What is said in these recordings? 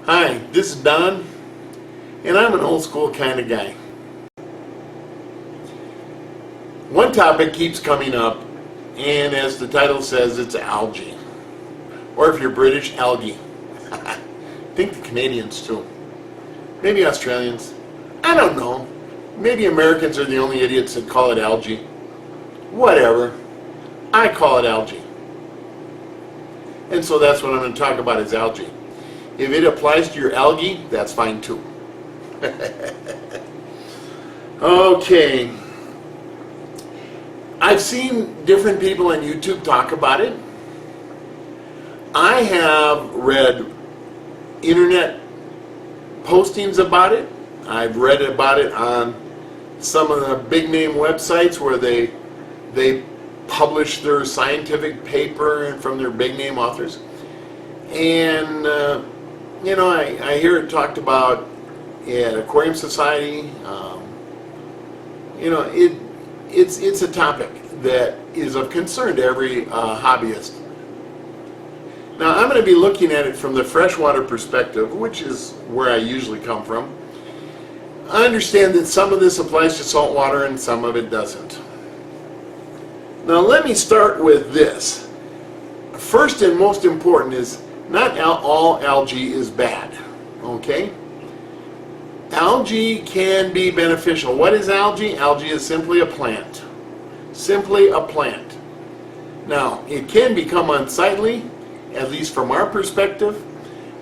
Hi, this is Don, and I'm an old school kind of guy. One topic keeps coming up, and as the title says, it's algae. Or if you're British, algae. I think the Canadians too. Maybe Australians. I don't know. Maybe Americans are the only idiots that call it algae. Whatever. I call it algae. And so that's what I'm going to talk about is algae. If it applies to your algae, that's fine too. Okay. I've seen different people on YouTube talk about it. I have read internet postings about it. I've read about it on some of the big name websites where they publish their scientific paper from their big name authors. And I hear it talked about at Aquarium Society. It's a topic that is of concern to every hobbyist. Now, I'm going to be looking at it from the freshwater perspective, which is where I usually come from. I understand that some of this applies to saltwater and some of it doesn't. Now, let me start with this. First and most important is not all algae is bad, okay? Algae can be beneficial. What is algae? Algae is simply a plant. Simply a plant. Now, it can become unsightly, at least from our perspective,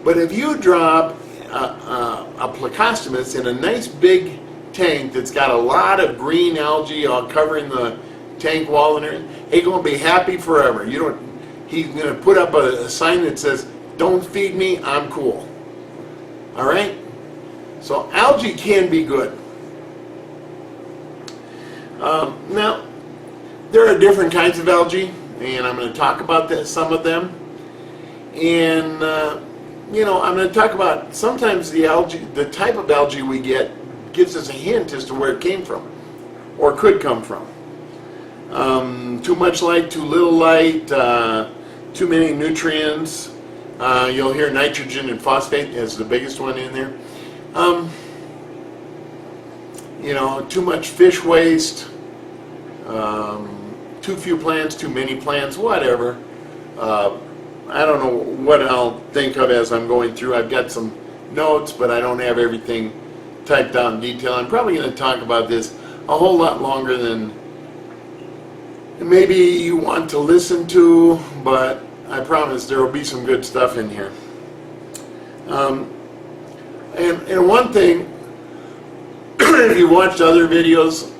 but if you drop a plecostomus in a nice big tank that's got a lot of green algae all covering the tank wall and everything, he's going to be happy forever. He's going to put up a sign that says, "Don't feed me, I'm cool." All right? So algae can be good. Now, there are different kinds of algae, and I'm going to talk about some of them. And, I'm going to talk about sometimes the type of algae we get gives us a hint as to where it came from, or could come from. Too much light, too little light, too many nutrients. You'll hear nitrogen and phosphate as the biggest one in there. Too much fish waste, too few plants, too many plants, whatever. I don't know what I'll think of as I'm going through. I've got some notes, but I don't have everything typed out in detail. I'm probably going to talk about this a whole lot longer than maybe you want to listen to, but I promise there will be some good stuff in here. And one thing, if you watched other videos,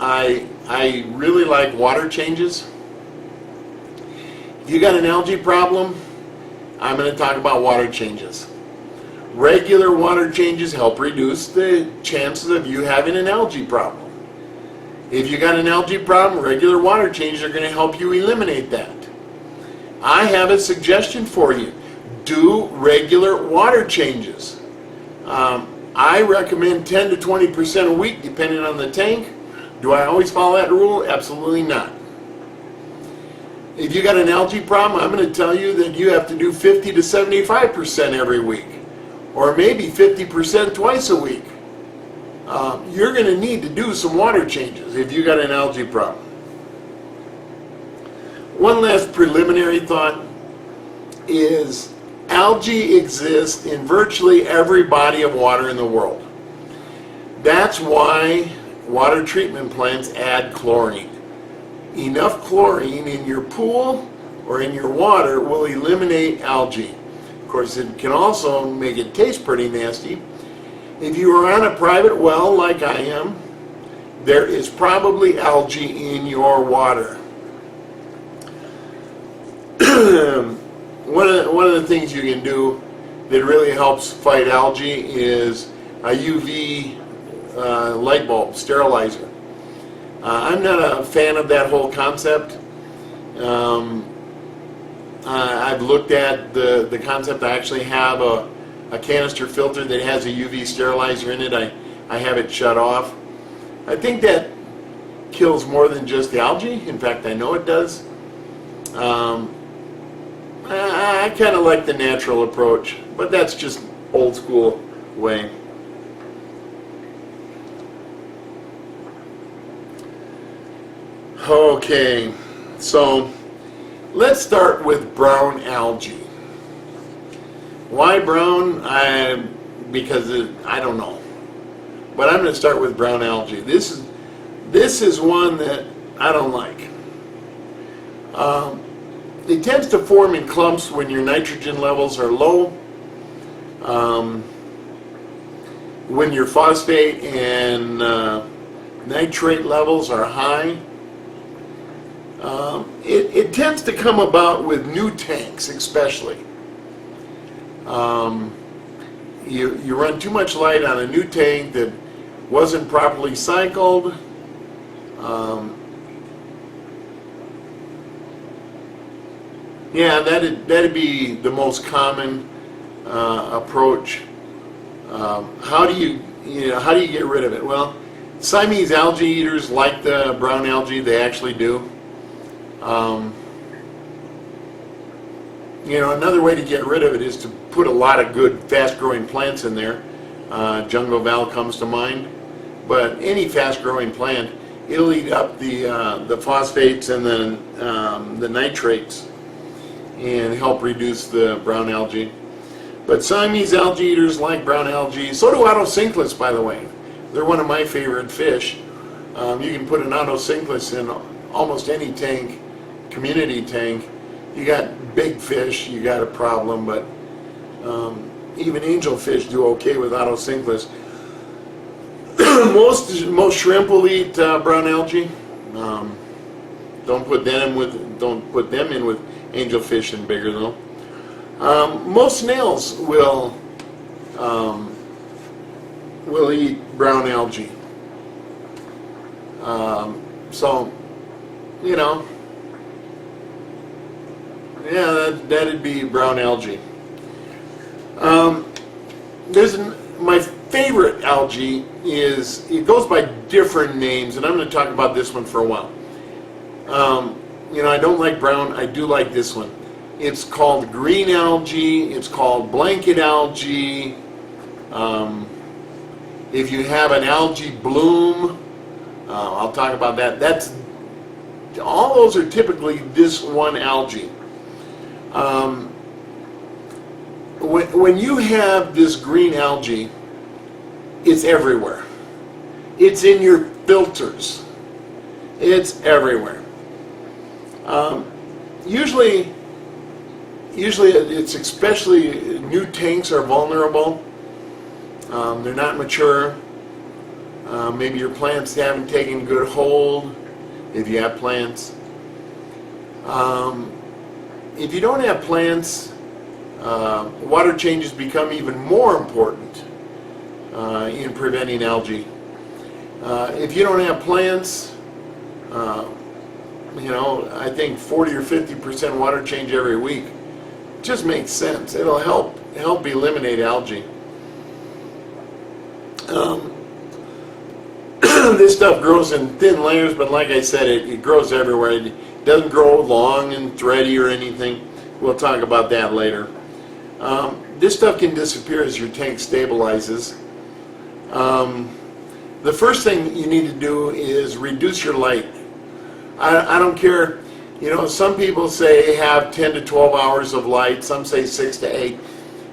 I really like water changes. If you got an algae problem, I'm going to talk about water changes. Regular water changes help reduce the chances of you having an algae problem. If you got an algae problem, regular water changes are going to help you eliminate that. I have a suggestion for you. Do regular water changes. I recommend 10 to 20% a week depending on the tank. Do I always follow that rule? Absolutely not. If you got an algae problem, I'm going to tell you that you have to do 50 to 75% every week, or maybe 50% twice a week. You're going to need to do some water changes if you got an algae problem. One last preliminary thought is algae exists in virtually every body of water in the world. That's why water treatment plants add chlorine. Enough chlorine in your pool or in your water will eliminate algae. Of course, it can also make it taste pretty nasty. If you are on a private well like I am, there is probably algae in your water. One of the things you can do that really helps fight algae is a UV light bulb sterilizer. I'm not a fan of that whole concept. I've looked at the concept. I actually have a canister filter that has a UV sterilizer in it. I have it shut off. I think that kills more than just the algae. In fact, I know it does. I kind of like the natural approach, but that's just old school way. Okay, so let's start with brown algae. Why brown? Because I don't know, but I'm going to start with brown algae. This is one that I don't like. It tends to form in clumps when your nitrogen levels are low, when your phosphate and nitrate levels are high. It tends to come about with new tanks, especially. You run too much light on a new tank that wasn't properly cycled. Yeah, that'd be the most common approach. How do you get rid of it? Well, Siamese algae eaters like the brown algae. They actually do. Another way to get rid of it is to put a lot of good, fast-growing plants in there. Jungle Val comes to mind, but any fast-growing plant, it'll eat up the phosphates and then the nitrates and help reduce the brown algae. But Siamese algae eaters like brown algae. So do autocinclus, by the way. They're one of my favorite fish. You can put an autocinclus in almost any tank, community tank. You got big fish, you got a problem, but even angelfish do okay with autocinclus. most shrimp will eat brown algae. Don't put them in with angelfish and bigger though. Most snails will eat brown algae. So, yeah, that'd be brown algae. My favorite algae it goes by different names, and I'm going to talk about this one for a while. I don't like brown. I do like this one. It's called green algae. It's called blanket algae. If you have an algae bloom, I'll talk about that. All those are typically this one algae. When you have this green algae, it's everywhere. It's in your filters. It's everywhere. Usually it's especially new tanks are vulnerable. They're not mature. Maybe your plants haven't taken good hold, if you have plants. If you don't have plants, water changes become even more important in preventing algae. If you don't have plants, I think 40 or 50% water change every week just makes sense. It'll help eliminate algae. This stuff grows in thin layers, but like I said, it grows everywhere. It doesn't grow long and thready or anything. We'll talk about that later. This stuff can disappear as your tank stabilizes. The first thing you need to do is reduce your light. I don't care, some people say have 10 to 12 hours of light, some say 6 to 8.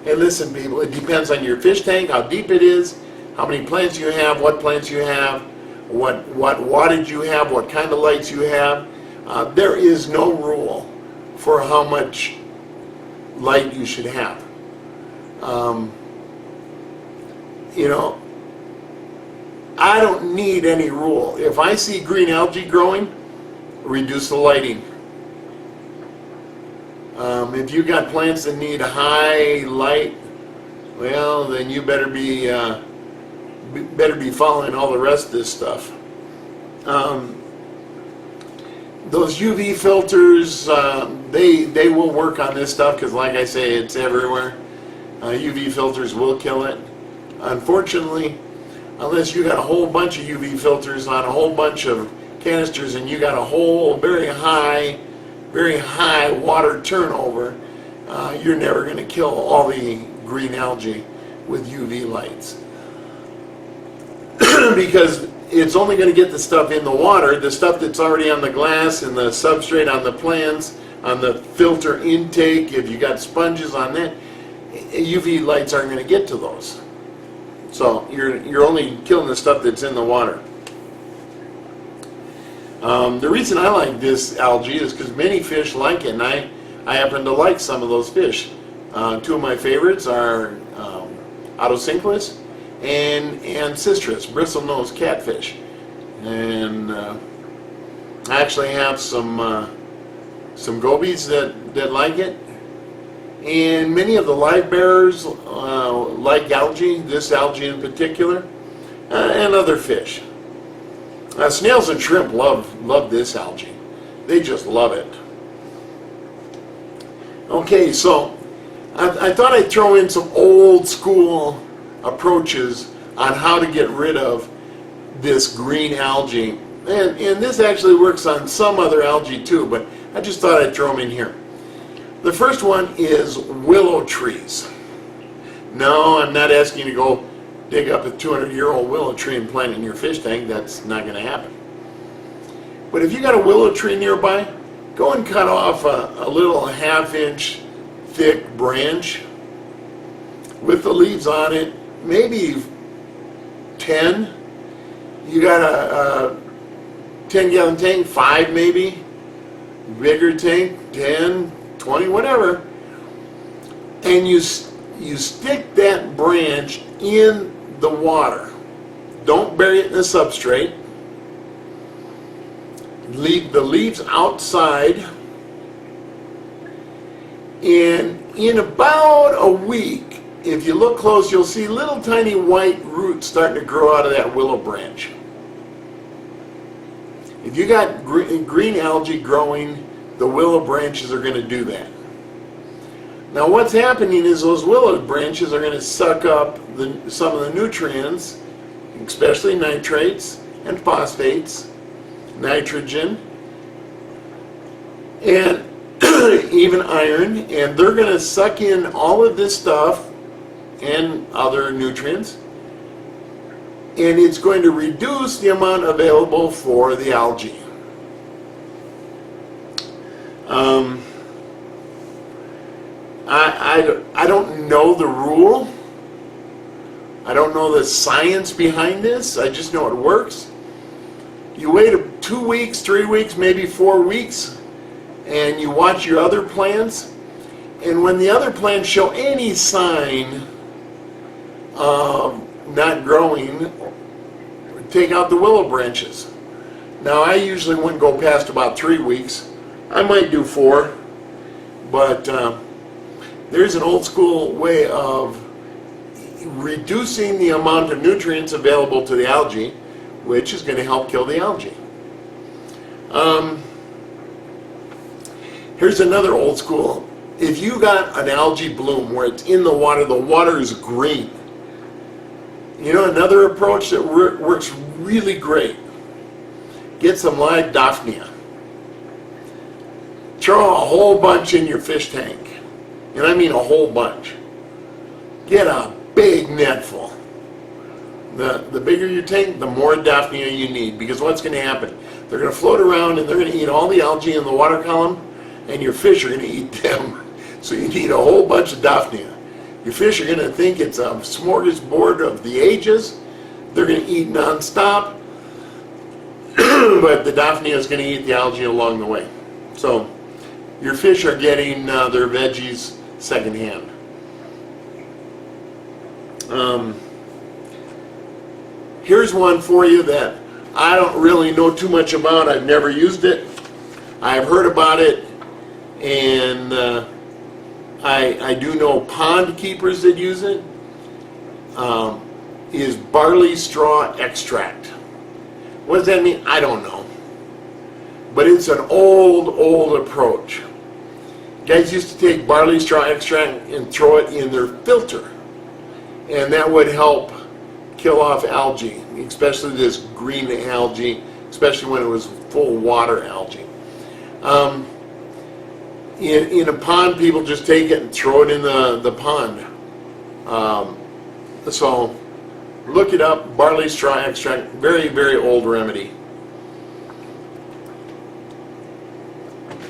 Hey, listen people, it depends on your fish tank, how deep it is, how many plants you have, what plants you have, what wattage you have, what kind of lights you have. There is no rule for how much light you should have. I don't need any rule. If I see green algae growing, reduce the lighting. If you got plants that need high light, well, then you better be following all the rest of this stuff. Those UV filters, they will work on this stuff because, like I say, it's everywhere. UV filters will kill it. Unfortunately, unless you got a whole bunch of UV filters on a whole bunch of canisters and you got a whole very high water turnover, you're never going to kill all the green algae with UV lights. Because it's only going to get the stuff in the water, the stuff that's already on the glass and the substrate on the plants, on the filter intake, if you got sponges on that, UV lights aren't going to get to those. So you're only killing the stuff that's in the water. The reason I like this algae is because many fish like it, and I happen to like some of those fish. Two of my favorites are Autocinclus and Cistrus, bristlenose catfish. And I actually have some gobies that like it. And many of the live bearers like algae, this algae in particular, and other fish. Snails and shrimp love this algae. They just love it. Okay, so I thought I'd throw in some old school approaches on how to get rid of this green algae. And this actually works on some other algae too, but I just thought I'd throw them in here. The first one is willow trees. No, I'm not asking you to go dig up a 200-year-old willow tree and plant it in your fish tank. That's not going to happen. But if you got a willow tree nearby, go and cut off a little half-inch thick branch with the leaves on it, maybe 10. You got a 10-gallon tank, 5 maybe, bigger tank, 10, 20, whatever, and you stick that branch in the water. Don't bury it in the substrate. Leave the leaves outside, and in about a week, if you look close, you'll see little tiny white roots starting to grow out of that willow branch. If you got green algae growing, the willow branches are going to do that. Now what's happening is those willow branches are going to suck up some of the nutrients, especially nitrates and phosphates, nitrogen, and even iron, and they're going to suck in all of this stuff and other nutrients, and it's going to reduce the amount available for the algae. I don't know the rule. I don't know the science behind this. I just know it works. You wait 2 weeks, 3 weeks, maybe 4 weeks, and you watch your other plants. And when the other plants show any sign of not growing, take out the willow branches. Now I usually wouldn't go past about 3 weeks. I might do 4, but there's an old school way of reducing the amount of nutrients available to the algae, which is going to help kill the algae. Here's another old school. If you got an algae bloom where it's in the water is green. You know another approach that works really great? Get some live Daphnia. Throw a whole bunch in your fish tank. And I mean a whole bunch. Get a big net full. The bigger your tank, the more Daphnia you need. Because what's going to happen? They're going to float around and they're going to eat all the algae in the water column, and your fish are going to eat them. So you need a whole bunch of Daphnia. Your fish are going to think it's a smorgasbord of the ages. They're going to eat nonstop. But the Daphnia is going to eat the algae along the way. So your fish are getting their veggies secondhand. Here's one for you that I don't really know too much about. I've never used it. I've heard about it, and I do know pond keepers that use it. Is barley straw extract. What does that mean? I don't know. But it's an old approach. Guys used to take barley straw extract and throw it in their filter. And that would help kill off algae, especially this green algae, especially when it was full water algae. In a pond, people just take it and throw it in the pond. So look it up, barley straw extract, very, very old remedy.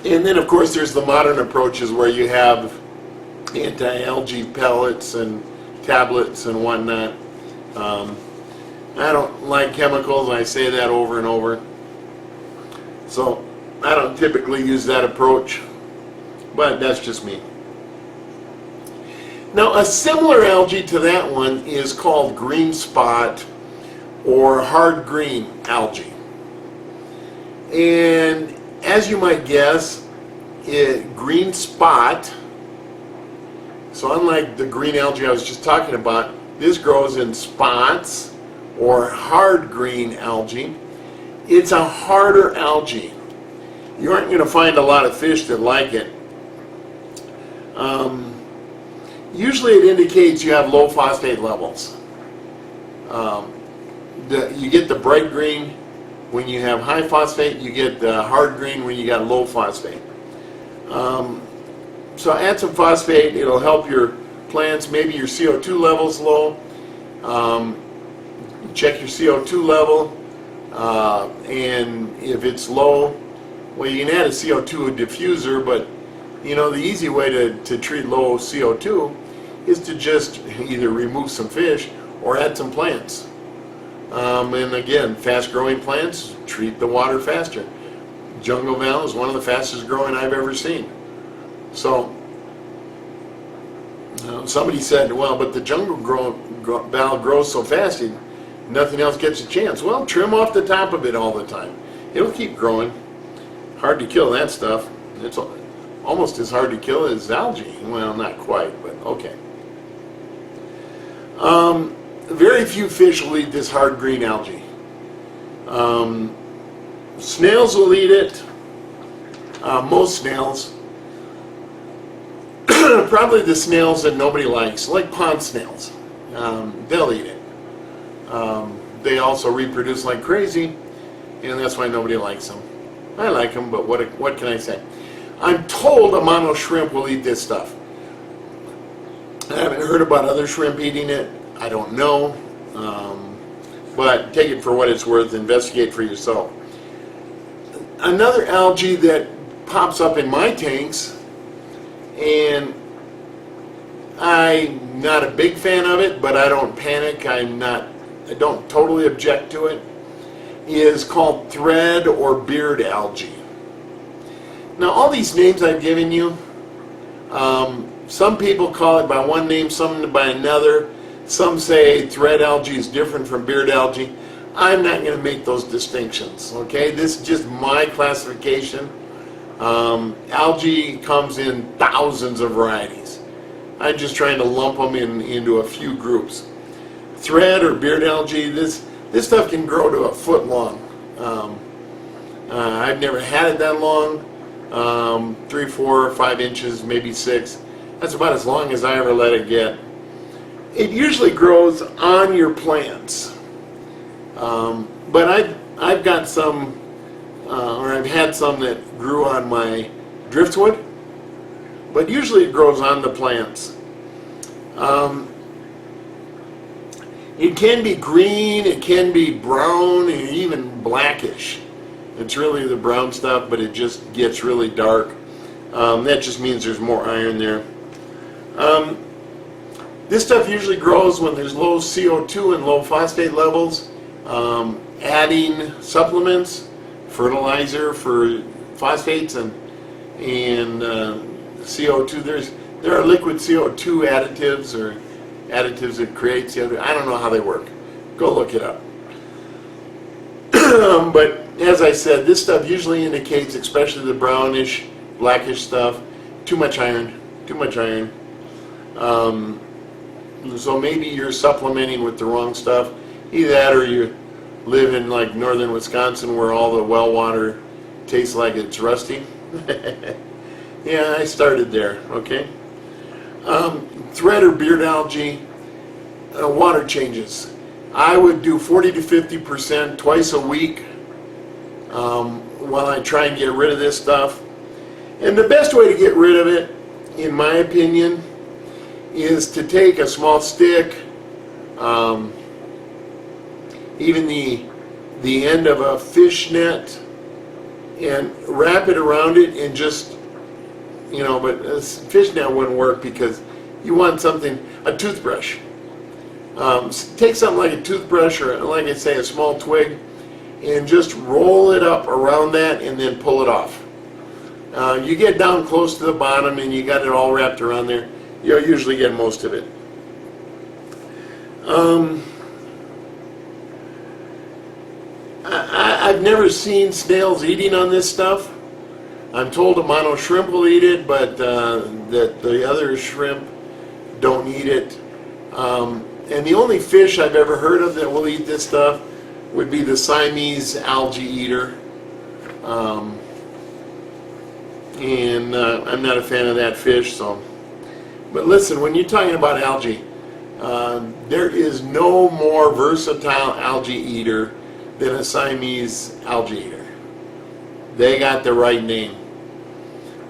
And then of course there's the modern approaches where you have anti-algae pellets and tablets and whatnot. I don't like chemicals, I say that over and over. So I don't typically use that approach, but that's just me. Now a similar algae to that one is called green spot or hard green algae. And as you might guess, green spot, so unlike the green algae I was just talking about, this grows in spots or hard green algae. It's a harder algae. You aren't going to find a lot of fish that like it. Usually it indicates you have low phosphate levels. You get the bright green when you have high phosphate, you get the hard green when you got low phosphate. So add some phosphate, it'll help your plants. Maybe your CO2 level's low. Check your CO2 level, and if it's low, well, you can add a CO2 diffuser, but you know the easy way to treat low CO2 is to just either remove some fish or add some plants. And again, fast growing plants treat the water faster. Jungle Val is one of the fastest growing I've ever seen. So somebody said, well, but the jungle Val grows so fast nothing else gets a chance. Well, trim off the top of it all the time. It'll keep growing. Hard to kill that stuff. It's almost as hard to kill as algae. Well, not quite, but okay. Very few fish will eat this hard green algae. Snails will eat it. Most snails. Probably the snails that nobody likes, like pond snails. They'll eat it. They also reproduce like crazy, and that's why nobody likes them. I like them, but what can I say? I'm told a mono shrimp will eat this stuff. I haven't heard about other shrimp eating it. I don't know. But take it for what it's worth. Investigate for yourself. Another algae that pops up in my tanks, and I'm not a big fan of it, but I don't panic. I don't totally object to it, is called thread or beard algae. Now all these names I've given you, some people call it by one name, some by another. Some say thread algae is different from beard algae. I'm not going to make those distinctions, okay? This is just my classification. Algae comes in thousands of varieties. I'm just trying to lump them into a few groups. Thread or beard algae, this stuff can grow to a foot long. I've never had it that long. 3, 4, 5 inches, maybe 6. That's about as long as I ever let it get. It usually grows on your plants, but I've got some, or I've had some that grew on my driftwood, but usually it grows on the plants. It can be green, it can be brown, and even blackish. It's really the brown stuff, but it just gets really dark. That just means there's more iron there. This stuff usually grows when there's low CO2 and low phosphate levels. Adding supplements, fertilizer for phosphates and CO2. There are liquid CO2 additives or additives that create CO2. I don't know how they work. Go look it up. But as I said, this stuff usually indicates, especially the brownish, blackish stuff, too much iron. Too much iron. So maybe you're supplementing with the wrong stuff. Either that or you live in like northern Wisconsin where all the well water tastes like it's rusty. Yeah, I started there, okay? Thread or beard algae, water changes. I would do 40 to 50% twice a week while I try and get rid of this stuff. And the best way to get rid of it, in my opinion, is to take a small stick, even the end of a fish net, and wrap it around it and just, but a fish net wouldn't work because you want something, a toothbrush. Take something like a toothbrush or, like I say, a small twig, and just roll it up around that and then pull it off. You get down close to the bottom and you got it all wrapped around there, you'll usually get most of it. I've never seen snails eating on this stuff. I'm told a mono shrimp will eat it, but that the other shrimp don't eat it. And the only fish I've ever heard of that will eat this stuff would be the Siamese algae eater. And I'm not a fan of that fish, so. But listen, when you're talking about algae, there is no more versatile algae eater than a Siamese algae eater. They got the right name.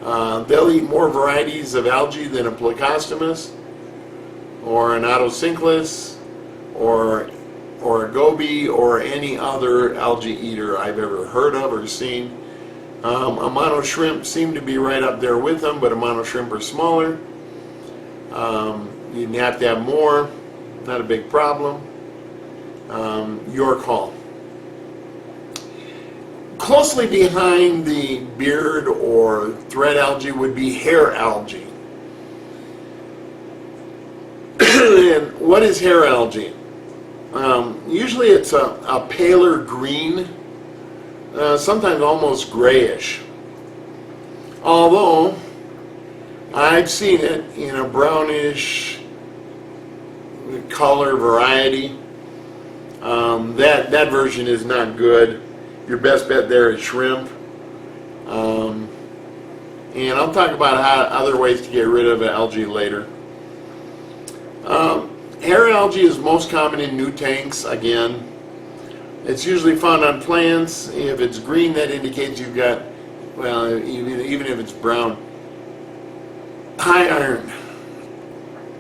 They'll eat more varieties of algae than a Plecostomus, or an Otocinclus, or a goby, or any other algae eater I've ever heard of or seen. A mono shrimp seem to be right up there with them, but a mono shrimp are smaller. You have to have more, not a big problem. Your call. Closely behind the beard or thread algae would be hair algae. And what is hair algae? Usually it's a paler green, sometimes almost grayish. Although I've seen it in a brownish color variety. That version is not good. Your best bet there is shrimp. And I'll talk about other ways to get rid of algae later. Hair algae is most common in new tanks, again. It's usually found on plants. If it's green, that indicates you've got, well, even if it's brown, high iron.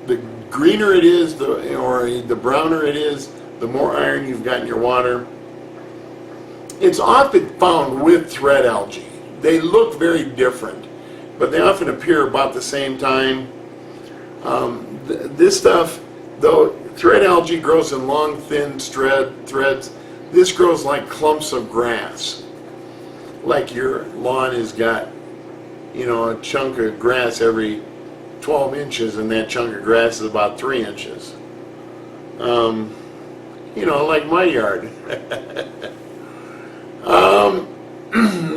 The greener it is, or the browner it is, the more iron you've got in your water. It's often found with thread algae. They look very different, but they often appear about the same time. This stuff, though thread algae grows in long, thin threads, this grows like clumps of grass. Like your lawn has got, a chunk of grass every 12 inches, and that chunk of grass is about 3 inches. Like my yard.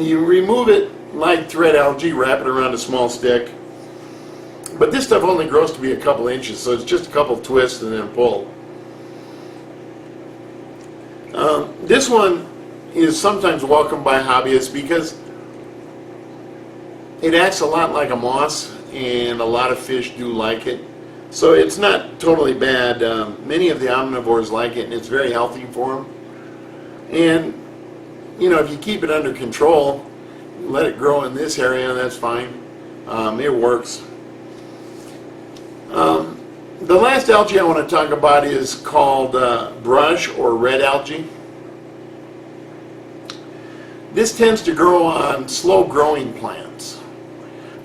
You remove it like thread algae, wrap it around a small stick. But this stuff only grows to be a couple inches, so it's just a couple twists and then pull. This one is sometimes welcomed by hobbyists because it acts a lot like a moss, and a lot of fish do like it. So it's not totally bad. Many of the omnivores like it, and it's very healthy for them. And if you keep it under control, let it grow in this area, that's fine. It works. The last algae I want to talk about is called brush or red algae. This tends to grow on slow-growing plants.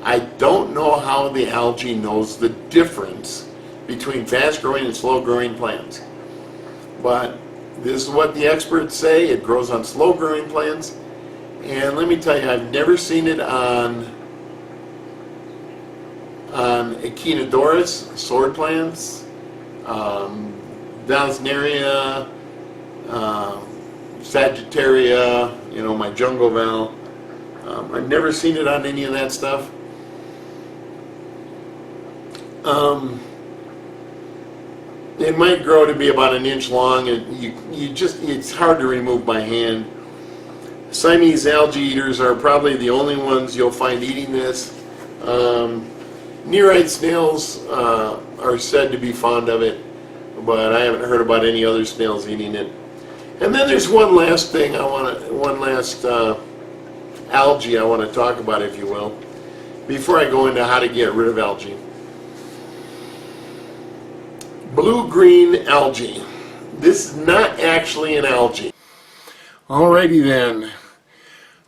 I don't know how the algae knows the difference between fast-growing and slow-growing plants, but this is what the experts say. It grows on slow-growing plants, and let me tell you, I've never seen it on Echinodoros, sword plants, Vallisneria, Sagittaria, my jungle val. I've never seen it on any of that stuff. It might grow to be about 1 inch long, and it's hard to remove by hand. Siamese algae eaters are probably the only ones you'll find eating this. Nearite snails are said to be fond of it, but I haven't heard about any other snails eating it. And then there's one last thing algae I want to talk about, if you will. before I go into how to get rid of algae. Blue-green algae. This is not actually an algae. Alrighty then.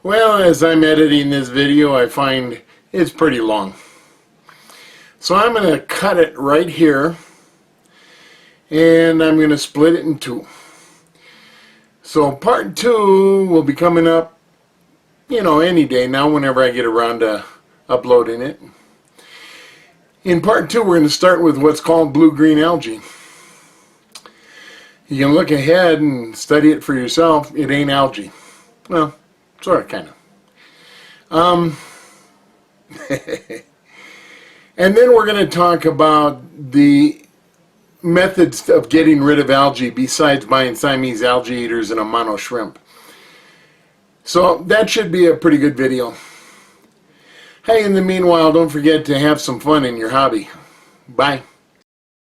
Well, as I'm editing this video, I find it's pretty long. So I'm going to cut it right here, and I'm going to split it in two. So part 2 will be coming up, any day now whenever I get around to uploading it. In part 2, we're going to start with what's called blue-green algae. You can look ahead and study it for yourself. It ain't algae. Well, sort of, kind of. And then we're going to talk about the methods of getting rid of algae besides buying Siamese algae eaters and a mono shrimp. So that should be a pretty good video. Hey, in the meanwhile, don't forget to have some fun in your hobby. Bye.